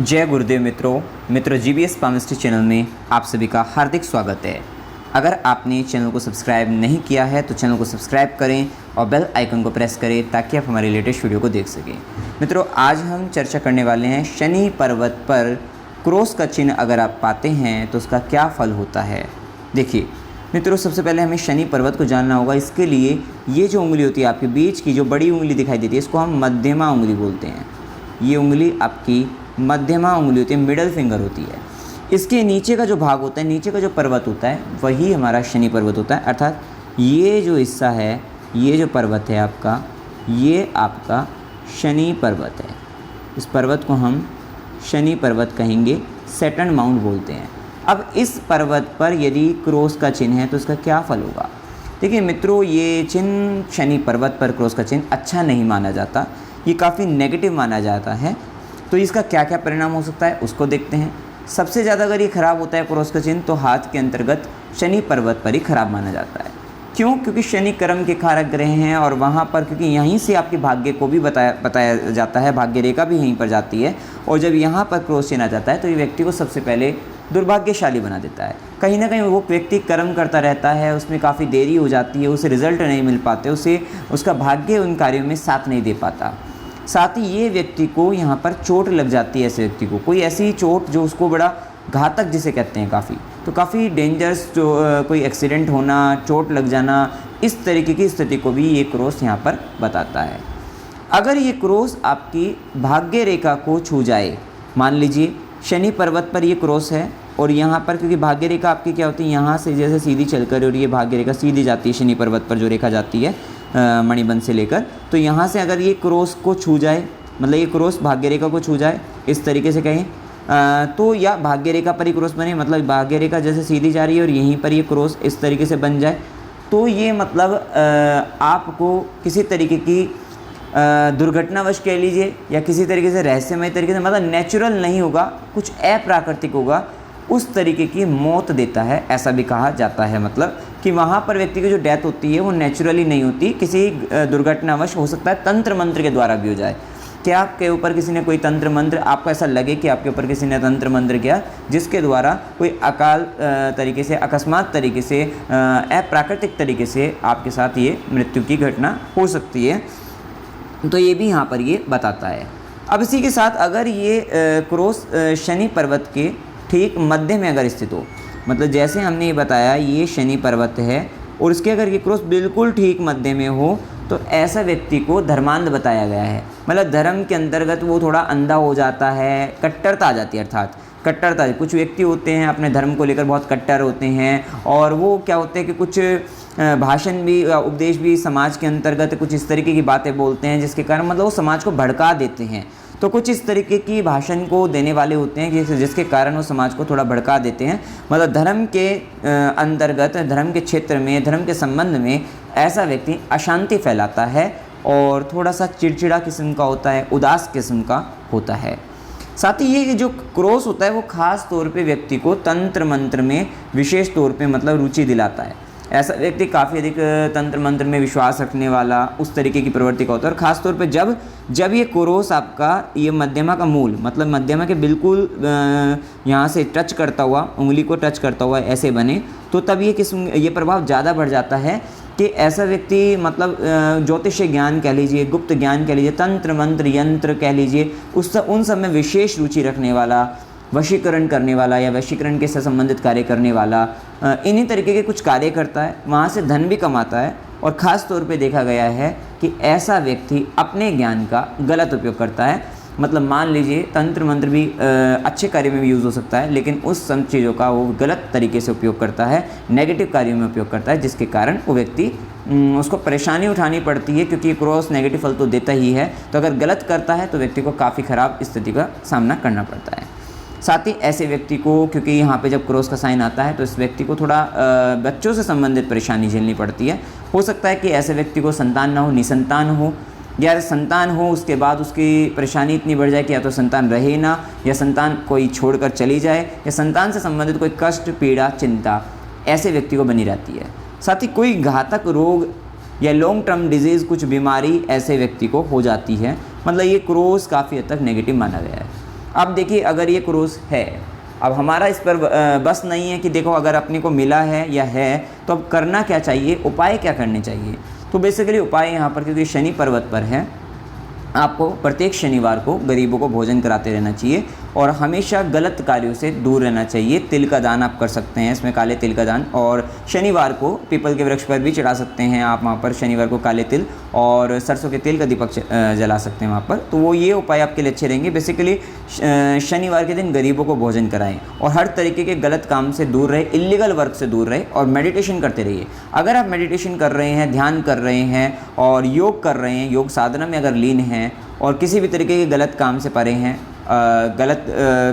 जय गुरुदेव मित्रों GBS palmistry channel में आप सभी का हार्दिक स्वागत है। अगर आपने चैनल को सब्सक्राइब नहीं किया है तो चैनल को सब्सक्राइब करें और बेल आइकन को प्रेस करें ताकि आप हमारे लेटेस्ट वीडियो को देख सकें। मित्रों, आज हम चर्चा करने वाले हैं शनि पर्वत पर क्रॉस का चिन्ह अगर आप पाते हैं तो उसका क्या फल होता है। देखिए मित्रों, सबसे पहले हमें शनि पर्वत को जानना होगा। इसके लिए ये जो उंगली होती है आपके बीच की, जो बड़ी उंगली दिखाई देती है, इसको हम मध्यमा उंगली बोलते हैं। ये उंगली आपकी मध्यमा उंगली होती है, मिडल फिंगर होती है। इसके नीचे का जो भाग होता है, नीचे का जो पर्वत होता है, वही हमारा शनि पर्वत होता है। अर्थात ये जो हिस्सा है, ये जो पर्वत है आपका, ये आपका शनि पर्वत है। इस पर्वत को हम शनि पर्वत कहेंगे, सैटर्न माउंट बोलते हैं। अब इस पर्वत पर यदि क्रॉस का चिन्ह है तो इसका क्या फल होगा। देखिए मित्रों, ये चिन्ह शनि पर्वत पर क्रॉस का चिन्ह अच्छा नहीं माना जाता, ये काफ़ी नेगेटिव माना जाता है। तो इसका क्या क्या परिणाम हो सकता है उसको देखते हैं। सबसे ज़्यादा अगर ये खराब होता है क्रॉस का चिन्ह तो हाथ के अंतर्गत शनि पर्वत पर ही खराब माना जाता है। क्यों? क्योंकि शनि कर्म के कारक ग्रह हैं और वहाँ पर क्योंकि यहीं से आपके भाग्य को भी बताया जाता है, भाग्य रेखा भी यहीं पर जाती है। और जब यहाँ पर क्रॉस चिन्ह आ जाता है तो ये व्यक्ति को सबसे पहले दुर्भाग्यशाली बना देता है। कहीं ना कहीं वो व्यक्ति कर्म करता रहता है, उसमें काफ़ी देरी हो जाती है, उसे रिजल्ट नहीं मिल पाते, उसे उसका भाग्य उन कार्यों में साथ नहीं दे पाता। साथ ही ये व्यक्ति को यहाँ पर चोट लग जाती है। ऐसे व्यक्ति को कोई ऐसी चोट जो उसको बड़ा घातक जिसे कहते हैं, काफ़ी डेंजरस, जो कोई एक्सीडेंट होना, चोट लग जाना, इस तरीके की स्थिति को भी ये क्रॉस यहाँ पर बताता है। अगर ये क्रॉस आपकी भाग्य रेखा को छू जाए, मान लीजिए शनि पर्वत पर ये क्रॉस है और यहाँ पर क्योंकि भाग्य रेखा आपकी क्या होती है, यहाँ से जैसे सीधी चलकर और ये भाग्य रेखा सीधी जाती है शनि पर्वत पर जो रेखा जाती है मणिबंध से लेकर, तो यहाँ से अगर ये क्रॉस को छू जाए, मतलब ये क्रॉस भाग्य रेखा को छू जाए, इस तरीके से कहें तो, या भाग्य रेखा पर ही क्रॉस बने, मतलब भाग्य रेखा जैसे सीधी जा रही है और यहीं पर ये क्रॉस इस तरीके से बन जाए, तो ये मतलब आपको किसी तरीके की दुर्घटनावश कह लीजिए या किसी तरीके से रहस्यमय तरीके से, मतलब नेचुरल नहीं होगा, कुछ अप्राकृतिक होगा, उस तरीके की मौत देता है। ऐसा भी कहा जाता है, मतलब कि वहाँ पर व्यक्ति की जो डेथ होती है वो नेचुरली नहीं होती, किसी दुर्घटनावश हो सकता है, तंत्र मंत्र के द्वारा भी हो जाए। क्या आपके ऊपर किसी ने कोई तंत्र मंत्र, आपको ऐसा लगे कि आपके ऊपर किसी ने तंत्र मंत्र किया जिसके द्वारा कोई अकाल तरीके से, अकस्मात तरीके से, अप्राकृतिक तरीके से आपके साथ ये मृत्यु की घटना हो सकती है, तो ये भी यहाँ पर ये बताता है। अब इसी के साथ अगर ये क्रॉस शनि पर्वत के ठीक मध्य में अगर स्थित हो, मतलब जैसे हमने ये बताया ये शनि पर्वत है और इसके अगर ये क्रॉस बिल्कुल ठीक मध्य में हो तो ऐसा व्यक्ति को धर्मांध बताया गया है। मतलब धर्म के अंतर्गत वो थोड़ा अंधा हो जाता है, कट्टरता आ जाती है। अर्थात कट्टरता, कुछ व्यक्ति होते हैं अपने धर्म को लेकर बहुत कट्टर होते हैं और वो क्या होते हैं कि कुछ भाषण भी, उपदेश भी समाज के अंतर्गत कुछ इस तरीके की बातें बोलते हैं जिसके कारण मतलब वो समाज को भड़का देते हैं। तो कुछ इस तरीके की भाषण को देने वाले होते हैं जिसके कारण वो समाज को थोड़ा भड़का देते हैं। मतलब धर्म के अंतर्गत, धर्म के क्षेत्र में, धर्म के संबंध में ऐसा व्यक्ति अशांति फैलाता है और थोड़ा सा चिड़चिड़ा किस्म का होता है, उदास किस्म का होता है। साथ ही ये जो क्रॉस होता है वो खास तौर पे व्यक्ति को तंत्र मंत्र में विशेष तौर पे मतलब रुचि दिलाता है। ऐसा व्यक्ति काफ़ी अधिक तंत्र मंत्र में विश्वास रखने वाला, उस तरीके की प्रवृत्ति का होता है। और ख़ास तौर पे जब ये क्रॉस आपका ये मध्यमा का मूल, मतलब मध्यमा के बिल्कुल यहाँ से टच करता हुआ, उंगली को टच करता हुआ ऐसे बने, तो तब ये प्रभाव ज़्यादा बढ़ जाता है कि ऐसा व्यक्ति मतलब ज्योतिष ज्ञान कह लीजिए, गुप्त ज्ञान कह लीजिए, तंत्र मंत्र यंत्र कह लीजिए, उन सब में विशेष रुचि रखने वाला, वशीकरण करने वाला या वशीकरण के से संबंधित कार्य करने वाला, इन्हीं तरीके के कुछ कार्य करता है, वहाँ से धन भी कमाता है। और ख़ास तौर पे देखा गया है कि ऐसा व्यक्ति अपने ज्ञान का गलत उपयोग करता है। मतलब मान लीजिए तंत्र मंत्र भी अच्छे कार्य में भी यूज़ हो सकता है, लेकिन उस सब चीज़ों का वो गलत तरीके से उपयोग करता है, नेगेटिव कार्यों में उपयोग करता है, जिसके कारण वो व्यक्ति उसको परेशानी उठानी पड़ती है, क्योंकि क्रॉस नेगेटिव फल तो देता ही है। तो अगर गलत करता है तो व्यक्ति को काफ़ी ख़राब स्थिति का सामना करना पड़ता है। साथ ही ऐसे व्यक्ति को, क्योंकि यहाँ पे जब क्रॉस का साइन आता है तो इस व्यक्ति को थोड़ा बच्चों से संबंधित परेशानी झेलनी पड़ती है। हो सकता है कि ऐसे व्यक्ति को संतान ना हो, निसंतान हो, या संतान हो उसके बाद उसकी परेशानी इतनी बढ़ जाए कि या तो संतान रहे ना, या संतान कोई छोड़कर चली जाए, या संतान से संबंधित कोई कष्ट, पीड़ा, चिंता ऐसे व्यक्ति को बनी रहती है। साथ ही कोई घातक रोग या लॉन्ग टर्म डिजीज़, कुछ बीमारी ऐसे व्यक्ति को हो जाती है। मतलब ये क्रॉस काफ़ी हद तक नेगेटिव माना गया है। अब देखिए अगर ये क्रोस है, अब हमारा इस पर बस नहीं है कि देखो अगर अपने को मिला है या है तो अब करना क्या चाहिए, उपाय क्या करने चाहिए। तो बेसिकली उपाय यहाँ पर, क्योंकि शनि पर्वत पर है, आपको प्रत्येक शनिवार को गरीबों को भोजन कराते रहना चाहिए और हमेशा गलत कार्यों से दूर रहना चाहिए। तिल का दान आप कर सकते हैं इसमें, काले तिल का दान, और शनिवार को पीपल के वृक्ष पर भी चढ़ा सकते हैं आप वहाँ पर शनिवार को काले तिल, और सरसों के तेल का दीपक जला सकते हैं वहाँ पर। तो वो ये उपाय आपके लिए अच्छे रहेंगे। बेसिकली शनिवार के दिन गरीबों को भोजन कराएं और हर तरीके के गलत काम से दूर रहे, इल्लीगल वर्क से दूर रहे और मेडिटेशन करते रहिए। अगर आप मेडिटेशन कर रहे हैं, ध्यान कर रहे हैं और योग कर रहे हैं, योग साधना में अगर लीन हैं और किसी भी तरीके के गलत काम से परे हैं, गलत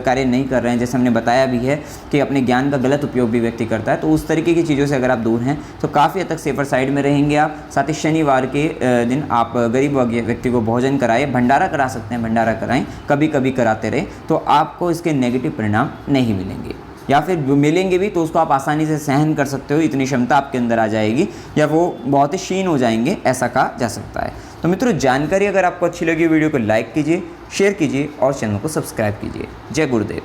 कार्य नहीं कर रहे हैं, जैसे हमने बताया भी है कि अपने ज्ञान का गलत उपयोग भी व्यक्ति करता है, तो उस तरीके की चीज़ों से अगर आप दूर हैं तो काफ़ी हद तक सेफर साइड में रहेंगे आप। साथ ही शनिवार के दिन आप गरीब व्यक्ति को भोजन कराएं, भंडारा करा सकते हैं, भंडारा कराएं, कभी कभी कराते रहें, तो आपको इसके नेगेटिव परिणाम नहीं मिलेंगे, या फिर मिलेंगे भी तो उसको आप आसानी से सहन कर सकते हो, इतनी क्षमता आपके अंदर आ जाएगी, या वो बहुत ही क्षीण हो जाएंगे, ऐसा कहा जा सकता है। तो मित्रों, जानकारी अगर आपको अच्छी लगी वीडियो को लाइक कीजिए, शेयर कीजिए और चैनल को सब्सक्राइब कीजिए। जय गुरुदेव।